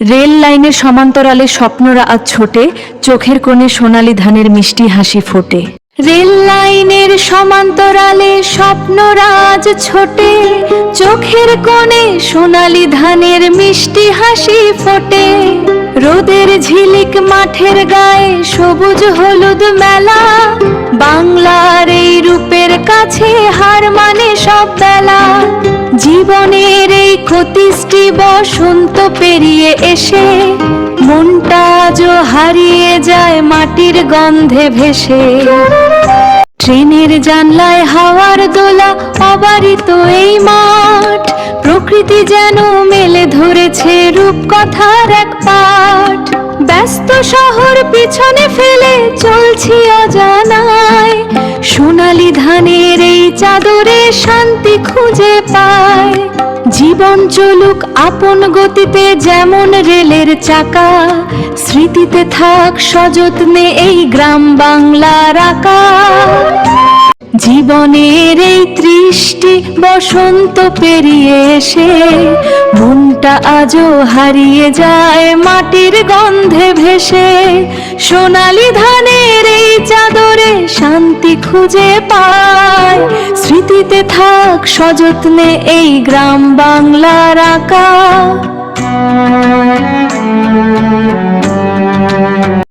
Rail লাইনের সমান্তরালে স্বপ্নরা আজ ছোটে, চোখের কোণে সোনালি ধানের মিষ্টি হাসি ফোটে। রেল লাইনের সমান্তরালে স্বপ্নরা আজ ছোটে, চোখের কোণে সোনালি ধানের মিষ্টি হাসি ফোটে। রোদের ঝিলিক মাঠের গায়ে সবুজ হলুদ মেলা, বাংলার এই রূপের কাছে হার মানে সব বেলা। জীবনের এই ক্ষতিষ্টি বসন্ত পেরিয়ে এসে, মনটা আজও হারিয়ে যায় মাটির গন্ধে ভেসে। ট্রেনের জানলায় হাওয়ার দোলা, অবারিত এই মাঠ, প্রকৃতি যেন মেলে ধরেছে রূপকথার এক পাঠ। ব্যস্ত শহর পিছনে ফেলে চলছি অজানায়, সোনালি ধানের এই চাদরে শান্তি খুঁজে পায়। জীবন চলুক আপন গতিতে যেমন রেলের চাকা, স্মৃতিতে থাক সযত্নে এই গ্রাম বাংলার আকাশ। জীবনের এই তৃষ্টি বসন্ত পেরিয়ে এসে, মনটা আজও হারিয়ে যায় মাটির গন্ধে ভেসে। সোনালি ধানের এই চাদরে শান্তি খুঁজে পায়, স্মৃতিতে থাক সযত্নে এই গ্রাম বাংলার আকাশ।